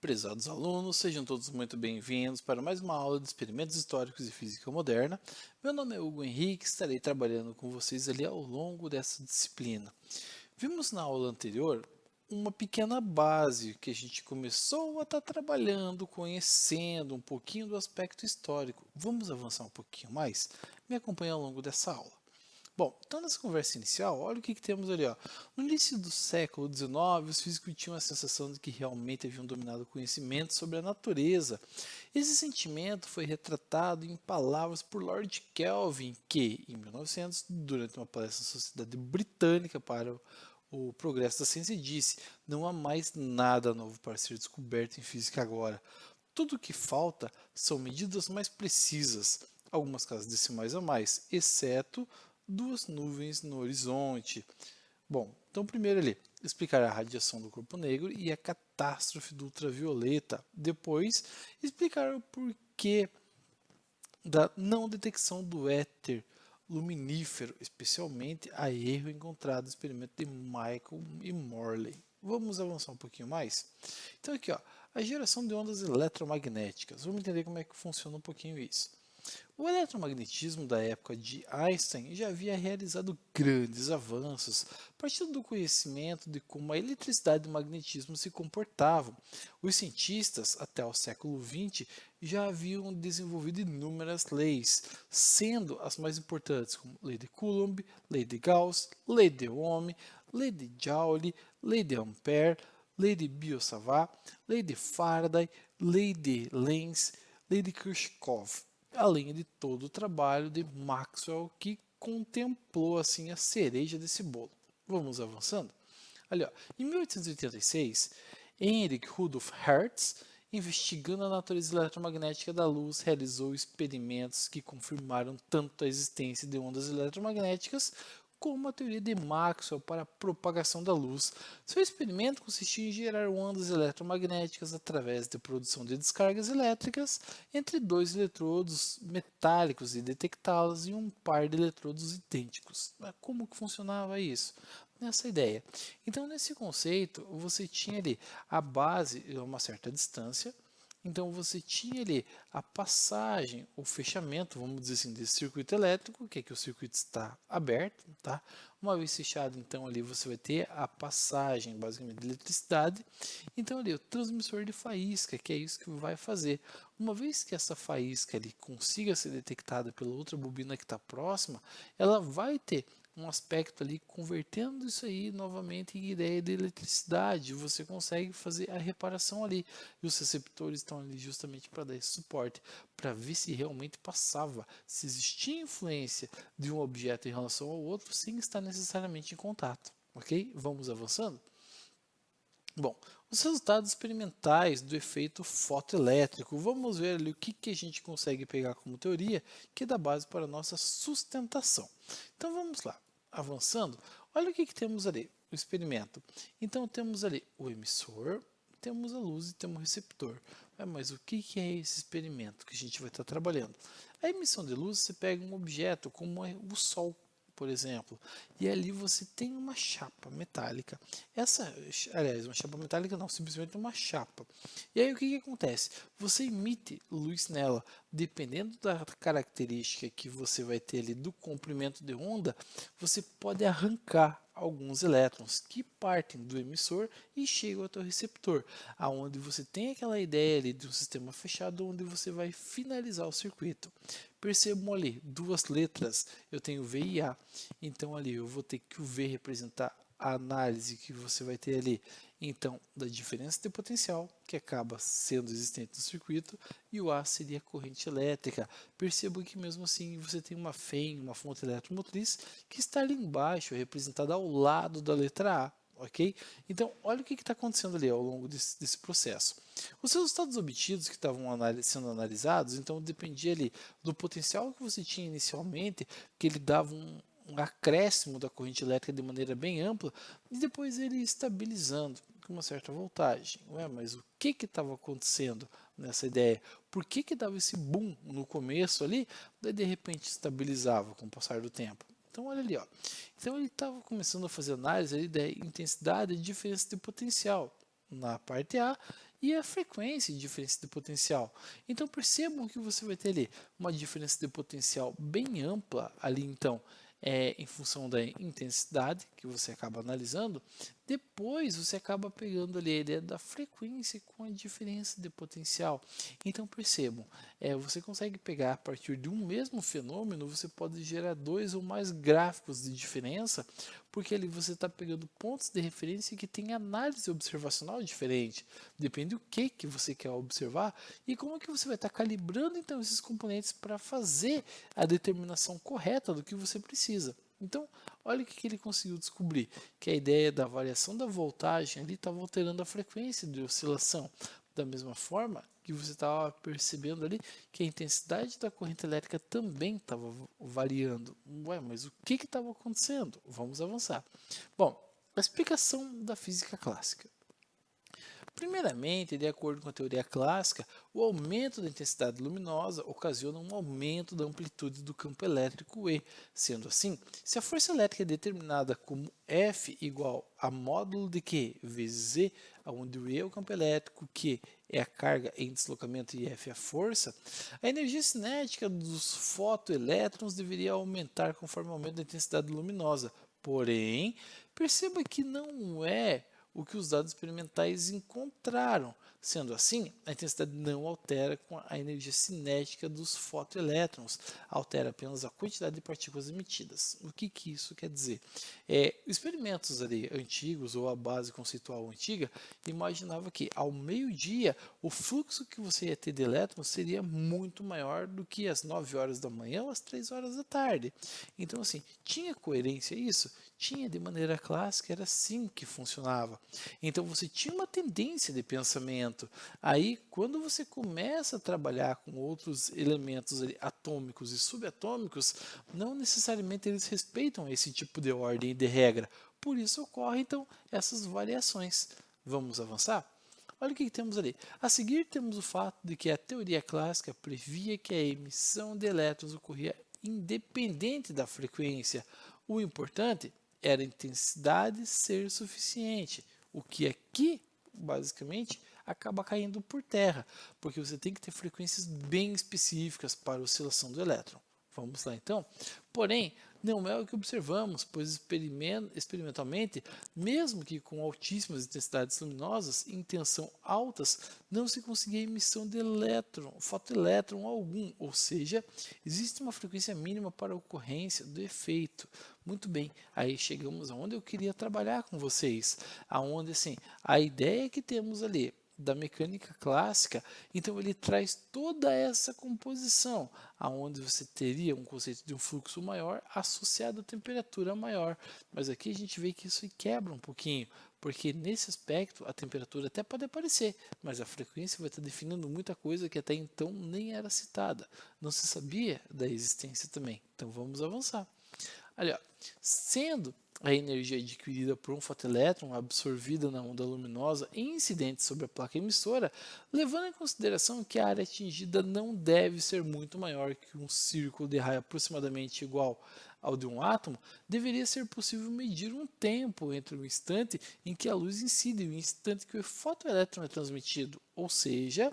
Prezados alunos, sejam todos muito bem-vindos para mais uma aula de experimentos históricos e física moderna. Meu nome é Hugo Henrique, estarei trabalhando com vocês ali ao longo dessa disciplina. Vimos na aula anterior uma pequena base que a gente começou a estar trabalhando, conhecendo um pouquinho do aspecto histórico. Vamos avançar um pouquinho mais? Me acompanhe ao longo dessa aula. Bom, então nessa conversa inicial, olha o que temos ali. Ó. No início do século XIX, os físicos tinham a sensação de que realmente haviam dominado o conhecimento sobre a natureza. Esse sentimento foi retratado em palavras por Lord Kelvin, que, em 1900, durante uma palestra na Sociedade Britânica para o Progresso da Ciência, disse: não há mais nada novo para ser descoberto em física agora. Tudo o que falta são medidas mais precisas, algumas casas decimais a mais, exceto duas nuvens no horizonte. Bom, então primeiro ali, explicar a radiação do corpo negro e a catástrofe do ultravioleta. Depois, explicar o porquê da não detecção do éter luminífero, especialmente a erro encontrado no experimento de Michael e Morley. Vamos avançar um pouquinho mais? Então aqui, ó, a geração de ondas eletromagnéticas. Vamos entender como é que funciona um pouquinho isso. O eletromagnetismo da época de Einstein já havia realizado grandes avanços, partindo do conhecimento de como a eletricidade e o magnetismo se comportavam. Os cientistas, até o século XX, já haviam desenvolvido inúmeras leis, sendo as mais importantes como Lei de Coulomb, Lei de Gauss, Lei de Ohm, Lei de Joule, Lei de Ampère, Lei de Biot-Savart, Lei de Faraday, Lei de Lenz, Lei de Kirchhoff, além de todo o trabalho de Maxwell que contemplou assim a cereja desse bolo. Vamos avançando? Ali, ó, em 1886, Heinrich Rudolf Hertz, investigando a natureza eletromagnética da luz, realizou experimentos que confirmaram tanto a existência de ondas eletromagnéticas como a teoria de Maxwell para a propagação da luz. Seu experimento consistia em gerar ondas eletromagnéticas através da produção de descargas elétricas entre dois eletrodos metálicos e detectá-las em um par de eletrodos idênticos. Como que funcionava isso? Nessa ideia. Então, nesse conceito, você tinha ali a base a uma certa distância. Então, você tinha ali a passagem, o fechamento, vamos dizer assim, desse circuito elétrico, que é que o circuito está aberto, tá? Uma vez fechado, então, ali você vai ter a passagem, basicamente, de eletricidade. Então, ali, o transmissor de faísca, que é isso que vai fazer. Uma vez que essa faísca ali consiga ser detectada pela outra bobina que está próxima, ela vai ter um aspecto ali convertendo isso aí novamente em ideia de eletricidade. Você consegue fazer a reparação ali. E os receptores estão ali justamente para dar esse suporte, para ver se realmente passava, se existia influência de um objeto em relação ao outro sem estar necessariamente em contato. Ok? Vamos avançando? Bom, os resultados experimentais do efeito fotoelétrico. Vamos ver ali o que a gente consegue pegar como teoria que dá base para a nossa sustentação. Então vamos lá, avançando. Olha o que temos ali, o experimento. Então temos ali o emissor, temos a luz e temos o receptor. Mas o que é esse experimento que a gente vai estar trabalhando? A emissão de luz, você pega um objeto como o Sol, por exemplo, e ali você tem uma chapa metálica. Aliás, uma chapa metálica não, simplesmente uma chapa. E aí o que acontece? Você emite luz nela, dependendo da característica que você vai ter ali do comprimento de onda, você pode arrancar alguns elétrons que partem do emissor e chegam ao teu receptor, aonde você tem aquela ideia ali de um sistema fechado onde você vai finalizar o circuito. Percebam ali, duas letras, eu tenho V e A, então ali eu vou ter que o V representar a análise que você vai ter ali, então, da diferença de potencial, que acaba sendo existente no circuito, e o A seria a corrente elétrica. Perceba que mesmo assim você tem uma FEM, uma fonte eletromotriz, que está ali embaixo, representada ao lado da letra A. Ok? Então, olha o que está acontecendo ali ao longo desse processo. Os resultados obtidos que estavam sendo analisados, então dependia ali do potencial que você tinha inicialmente, que ele dava um acréscimo da corrente elétrica de maneira bem ampla, e depois ele estabilizando com uma certa voltagem. Ué, mas o que estava acontecendo nessa ideia? Por que dava esse boom no começo ali, daí de repente estabilizava com o passar do tempo? Então olha ali, ó. Então ele estava começando a fazer análise ali da intensidade e diferença de potencial na parte A e a frequência de diferença de potencial. Então percebam que você vai ter ali uma diferença de potencial bem ampla ali então, em função da intensidade que você acaba analisando. Depois você acaba pegando ali a ideia da frequência com a diferença de potencial. Então percebam, você consegue pegar a partir de um mesmo fenômeno, você pode gerar dois ou mais gráficos de diferença, porque ali você está pegando pontos de referência que tem análise observacional diferente. Depende do que você quer observar e como que você vai estar calibrando então esses componentes para fazer a determinação correta do que você precisa. Então, olha o que ele conseguiu descobrir, que a ideia da variação da voltagem ali estava alterando a frequência de oscilação. Da mesma forma que você estava percebendo ali que a intensidade da corrente elétrica também estava variando. Ué, mas o que estava acontecendo? Vamos avançar. Bom, a explicação da física clássica. Primeiramente, de acordo com a teoria clássica, o aumento da intensidade luminosa ocasiona um aumento da amplitude do campo elétrico E. Sendo assim, se a força elétrica é determinada como F igual a módulo de Q vezes E, onde o E é o campo elétrico, Q é a carga em deslocamento e F é a força, a energia cinética dos fotoelétrons deveria aumentar conforme o aumento da intensidade luminosa. Porém, perceba que não é o que os dados experimentais encontraram. Sendo assim, a intensidade não altera com a energia cinética dos fotoelétrons, altera apenas a quantidade de partículas emitidas. O que isso quer dizer? Experimentos ali antigos ou a base conceitual antiga imaginava que ao meio-dia o fluxo que você ia ter de elétrons seria muito maior do que às 9 horas da manhã ou às 3 horas da tarde. Então, assim, tinha coerência isso? Tinha, de maneira clássica, era assim que funcionava. Então você tinha uma tendência de pensamento. Aí, quando você começa a trabalhar com outros elementos ali, atômicos e subatômicos, não necessariamente eles respeitam esse tipo de ordem e de regra. Por isso ocorrem então essas variações. Vamos avançar? Olha o que temos ali. A seguir temos o fato de que a teoria clássica previa que a emissão de elétrons ocorria independente da frequência. O importante era a intensidade ser suficiente, o que aqui, basicamente, acaba caindo por terra, porque você tem que ter frequências bem específicas para a oscilação do elétron. Vamos lá então? Porém, não é o que observamos, pois experimentalmente, mesmo que com altíssimas intensidades luminosas em tensão altas, não se conseguia emissão de elétron, fotoelétron algum, ou seja, existe uma frequência mínima para a ocorrência do efeito. Muito bem, aí chegamos aonde eu queria trabalhar com vocês, aonde assim, a ideia que temos ali da mecânica clássica, então ele traz toda essa composição, aonde você teria um conceito de um fluxo maior associado à temperatura maior. Mas aqui a gente vê que isso quebra um pouquinho, porque nesse aspecto a temperatura até pode aparecer, mas a frequência vai estar definindo muita coisa que até então nem era citada. Não se sabia da existência também. Então vamos avançar. Ali, ó, sendo a energia adquirida por um fotoelétron absorvida na onda luminosa e incidente sobre a placa emissora, levando em consideração que a área atingida não deve ser muito maior que um círculo de raio aproximadamente igual ao de um átomo, deveria ser possível medir um tempo entre o instante em que a luz incide e o instante que o fotoelétron é transmitido, ou seja,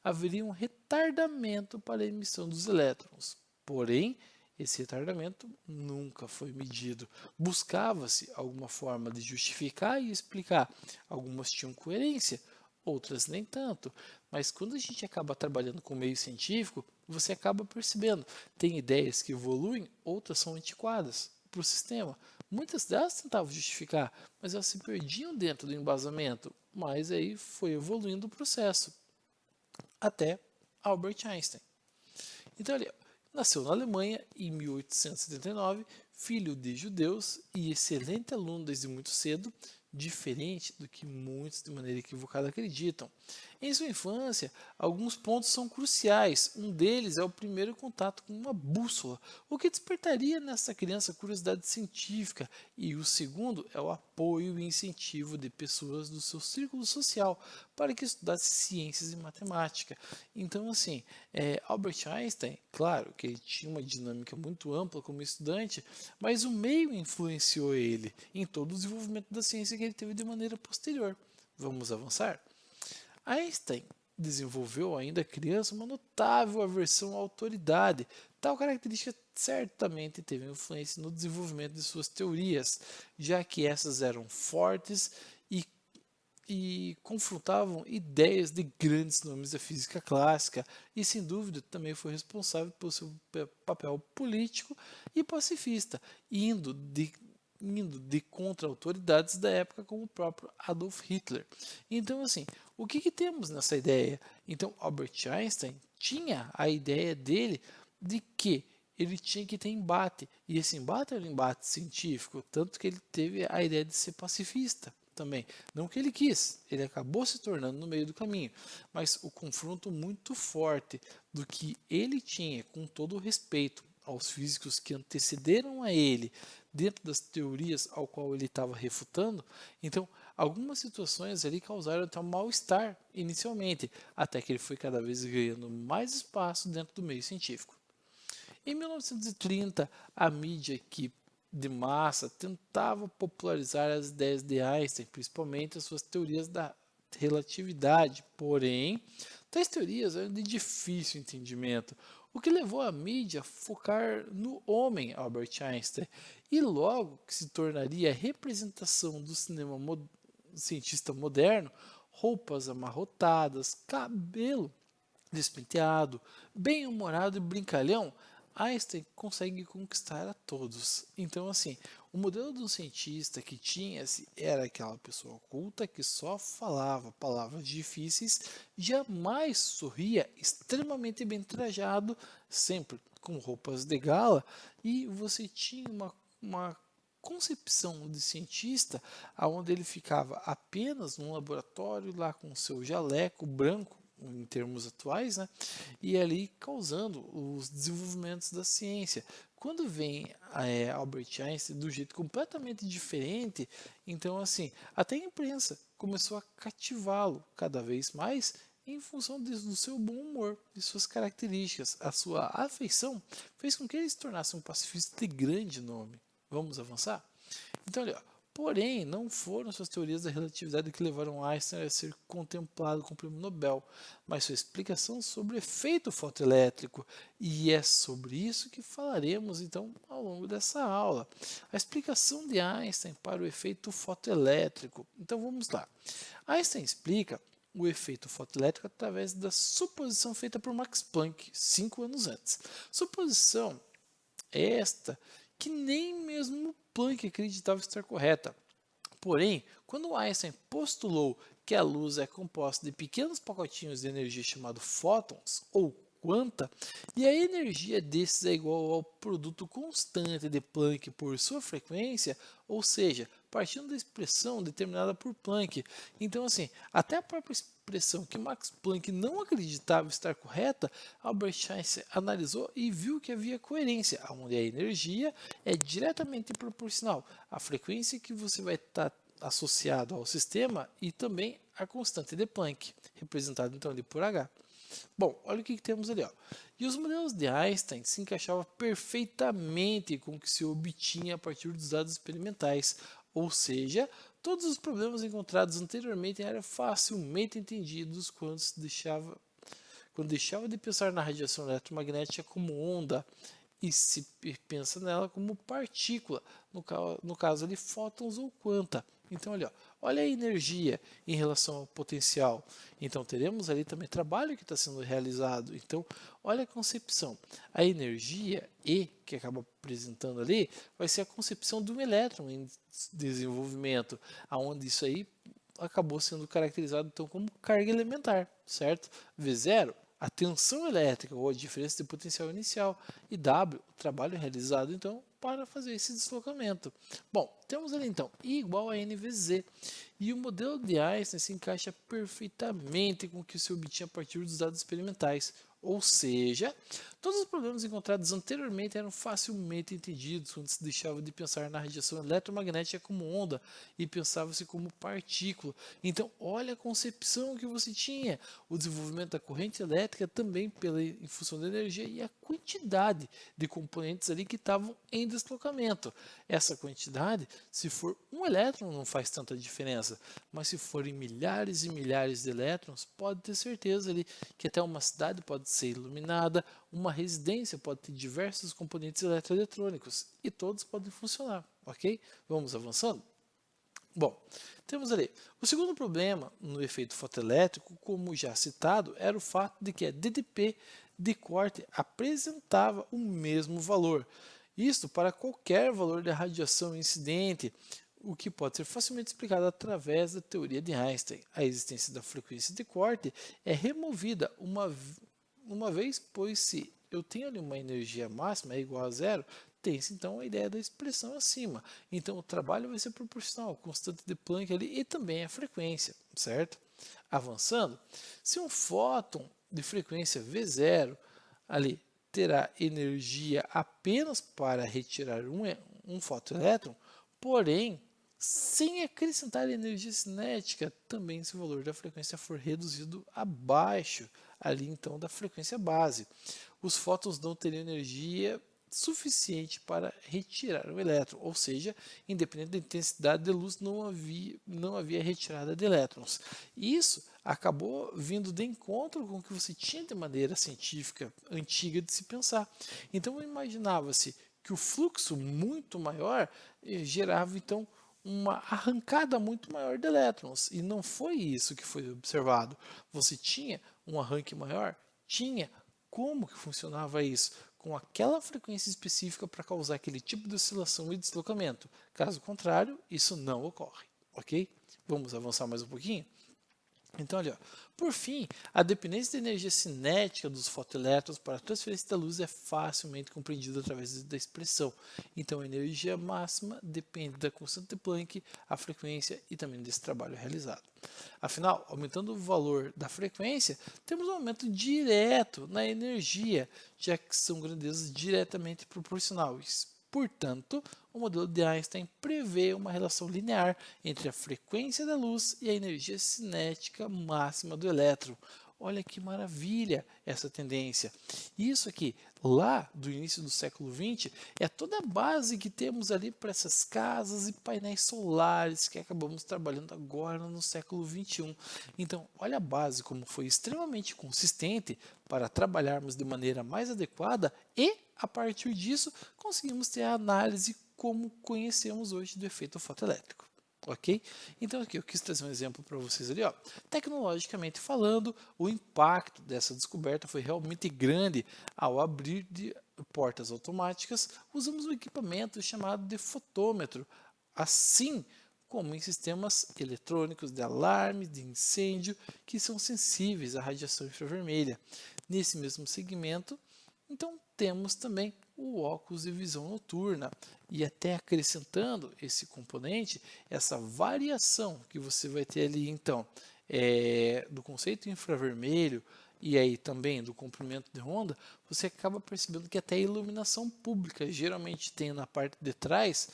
haveria um retardamento para a emissão dos elétrons. Porém, esse retardamento nunca foi medido. Buscava-se alguma forma de justificar e explicar. Algumas tinham coerência, outras nem tanto. Mas quando a gente acaba trabalhando com o meio científico, você acaba percebendo. Tem ideias que evoluem, outras são antiquadas para o sistema. Muitas delas tentavam justificar, mas elas se perdiam dentro do embasamento. Mas aí foi evoluindo o processo. Até Albert Einstein. Então, ali, nasceu na Alemanha em 1879, filho de judeus e excelente aluno desde muito cedo, diferente do que muitos de maneira equivocada acreditam. Em sua infância, alguns pontos são cruciais. Um deles é o primeiro contato com uma bússola, o que despertaria nessa criança curiosidade científica, e o segundo é o apoio e incentivo de pessoas do seu círculo social para que estudasse ciências e matemática. Então, assim, Albert Einstein, claro que ele tinha uma dinâmica muito ampla como estudante, mas o meio influenciou ele em todo o desenvolvimento da ciência que ele teve de maneira posterior. Vamos avançar? Einstein desenvolveu ainda criança uma notável aversão à autoridade. Tal característica certamente teve influência no desenvolvimento de suas teorias, já que essas eram fortes e confrontavam ideias de grandes nomes da física clássica e, sem dúvida, também foi responsável pelo seu papel político e pacifista, indo de contra autoridades da época como o próprio Adolf Hitler. Então, assim, o que temos nessa ideia? Então, Albert Einstein tinha a ideia dele de que ele tinha que ter embate, e esse embate era um embate científico, tanto que ele teve a ideia de ser pacifista também. Não que ele quis, ele acabou se tornando no meio do caminho, mas o confronto muito forte do que ele tinha, com todo o respeito aos físicos que antecederam a ele, dentro das teorias ao qual ele estava refutando, então algumas situações ali causaram até um mal-estar inicialmente, até que ele foi cada vez ganhando mais espaço dentro do meio científico. Em 1930, a mídia de massa tentava popularizar as ideias de Einstein, principalmente as suas teorias da relatividade, porém, tais teorias eram de difícil entendimento, o que levou a mídia a focar no homem Albert Einstein, e logo que se tornaria a representação do cinema cientista moderno, roupas amarrotadas, cabelo despenteado, bem-humorado e brincalhão, Einstein consegue conquistar a todos. Então, assim, o modelo do cientista que tinha-se era aquela pessoa culta que só falava palavras difíceis, jamais sorria, extremamente bem trajado, sempre com roupas de gala, e você tinha uma concepção de cientista onde ele ficava apenas num laboratório lá com seu jaleco branco, em termos atuais, né? E ali causando os desenvolvimentos da ciência. Quando vem Albert Einstein do jeito completamente diferente, então assim, até a imprensa começou a cativá-lo cada vez mais em função do seu bom humor, de suas características. A sua afeição fez com que ele se tornasse um pacifista de grande nome. Vamos avançar? Então, olha, porém, não foram suas teorias da relatividade que levaram Einstein a ser contemplado com o prêmio Nobel, mas sua explicação sobre o efeito fotoelétrico, e é sobre isso que falaremos então ao longo dessa aula. A explicação de Einstein para o efeito fotoelétrico. Então vamos lá. Einstein explica o efeito fotoelétrico através da suposição feita por Max Planck 5 anos antes. Suposição esta que nem mesmo Planck acreditava estar correta. Porém, quando Einstein postulou que a luz é composta de pequenos pacotinhos de energia chamados fótons ou quanta, e a energia desses é igual ao produto constante de Planck por sua frequência, ou seja, partindo da expressão determinada por Planck. Então, assim, até a própria expressão que Max Planck não acreditava estar correta, Albert Einstein analisou e viu que havia coerência, onde a energia é diretamente proporcional à frequência que você vai estar associado ao sistema e também à constante de Planck, representado então ali por H. Bom, olha o que temos ali. Ó. E os modelos de Einstein se encaixavam perfeitamente com o que se obtinha a partir dos dados experimentais, ou seja, todos os problemas encontrados anteriormente eram facilmente entendidos quando deixava de pensar na radiação eletromagnética como onda e se pensa nela como partícula, no caso ali fótons ou quanta. Então olha a energia em relação ao potencial. Então teremos ali também trabalho que está sendo realizado. Então olha a concepção. A energia E que acaba apresentando ali vai ser a concepção de um elétron em desenvolvimento, aonde isso aí acabou sendo caracterizado então como carga elementar, certo? V0 a tensão elétrica ou a diferença de potencial inicial e W, o trabalho realizado então para fazer esse deslocamento. Bom, temos ali então I igual a N vezes Z e o modelo de Einstein se encaixa perfeitamente com o que se obtinha a partir dos dados experimentais, ou seja, Todos os problemas encontrados anteriormente eram facilmente entendidos quando se deixava de pensar na radiação eletromagnética como onda e pensava-se como partícula. Então, olha a concepção que você tinha. O desenvolvimento da corrente elétrica também em função da energia e a quantidade de componentes ali que estavam em deslocamento. Essa quantidade, se for um elétron, não faz tanta diferença, mas se forem milhares e milhares de elétrons, pode ter certeza ali que até uma cidade pode ser iluminada, uma residência pode ter diversos componentes eletroeletrônicos e todos podem funcionar, ok? Vamos avançando? Bom, temos ali. O segundo problema no efeito fotoelétrico, como já citado, era o fato de que a DDP de corte apresentava o mesmo valor. Isto para qualquer valor de radiação incidente, o que pode ser facilmente explicado através da teoria de Einstein. A existência da frequência de corte é removida uma vez, pois se eu tenho ali uma energia máxima é igual a zero, tem-se então a ideia da expressão acima. Então o trabalho vai ser proporcional à constante de Planck ali e também à frequência, certo? Avançando, se um fóton de frequência V0 ali terá energia apenas para retirar um fotoelétron, porém, sem acrescentar energia cinética, também se o valor da frequência for reduzido abaixo ali então da frequência base, os fótons não teriam energia suficiente para retirar o elétron, ou seja, independente da intensidade de luz, não havia retirada de elétrons. Isso acabou vindo de encontro com o que você tinha de maneira científica antiga de se pensar. Então imaginava-se que o fluxo muito maior gerava então uma arrancada muito maior de elétrons, e não foi isso que foi observado. Você tinha um arranque maior? Tinha. Como que funcionava isso? Com aquela frequência específica para causar aquele tipo de oscilação e deslocamento. Caso contrário, isso não ocorre, ok? Vamos avançar mais um pouquinho? Então, olha, por fim, a dependência da energia cinética dos fotoelétrons para a transferência da luz é facilmente compreendida através da expressão. Então, a energia máxima depende da constante de Planck, a frequência e também desse trabalho realizado. Afinal, aumentando o valor da frequência, temos um aumento direto na energia, já que são grandezas diretamente proporcionais. Portanto, o modelo de Einstein prevê uma relação linear entre a frequência da luz e a energia cinética máxima do elétron. Olha que maravilha essa tendência. Isso aqui, lá do início do século XX, é toda a base que temos ali para essas casas e painéis solares que acabamos trabalhando agora no século XXI. Então, olha a base como foi extremamente consistente para trabalharmos de maneira mais adequada e, a partir disso, conseguimos ter a análise como conhecemos hoje do efeito fotoelétrico. Ok? Então aqui eu quis trazer um exemplo para vocês ali, ó. Tecnologicamente falando, o impacto dessa descoberta foi realmente grande ao abrir de portas automáticas. Usamos um equipamento chamado de fotômetro, assim como em sistemas eletrônicos de alarme, de incêndio, que são sensíveis à radiação infravermelha. Nesse mesmo segmento, então temos também o óculos de visão noturna, e até acrescentando esse componente, essa variação que você vai ter ali então do conceito infravermelho e aí também do comprimento de onda, você acaba percebendo que até a iluminação pública geralmente tem na parte de trás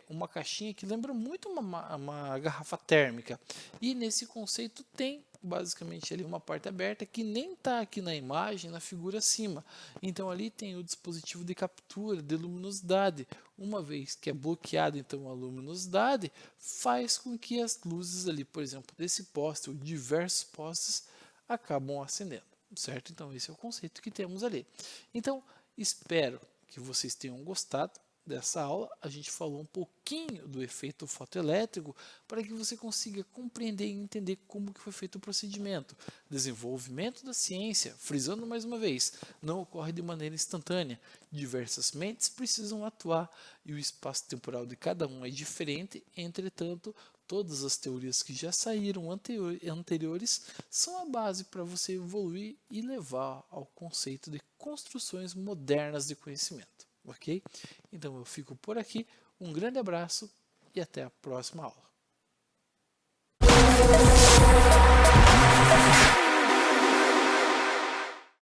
uma caixinha que lembra muito uma garrafa térmica, e nesse conceito tem basicamente ali uma parte aberta que nem está aqui na imagem, na figura acima. Então ali tem o dispositivo de captura de luminosidade. Uma vez que é bloqueada então a luminosidade, faz com que as luzes ali, por exemplo, desse poste ou diversos postes acabam acendendo, certo? Então esse é o conceito que temos ali. Então espero que vocês tenham gostado dessa aula. A gente falou um pouquinho do efeito fotoelétrico para que você consiga compreender e entender como que foi feito o procedimento. Desenvolvimento da ciência, frisando mais uma vez, não ocorre de maneira instantânea. Diversas mentes precisam atuar e o espaço temporal de cada um é diferente. Entretanto, todas as teorias que já saíram anteriores são a base para você evoluir e levar ao conceito de construções modernas de conhecimento. Ok? Então eu fico por aqui, um grande abraço e até a próxima aula.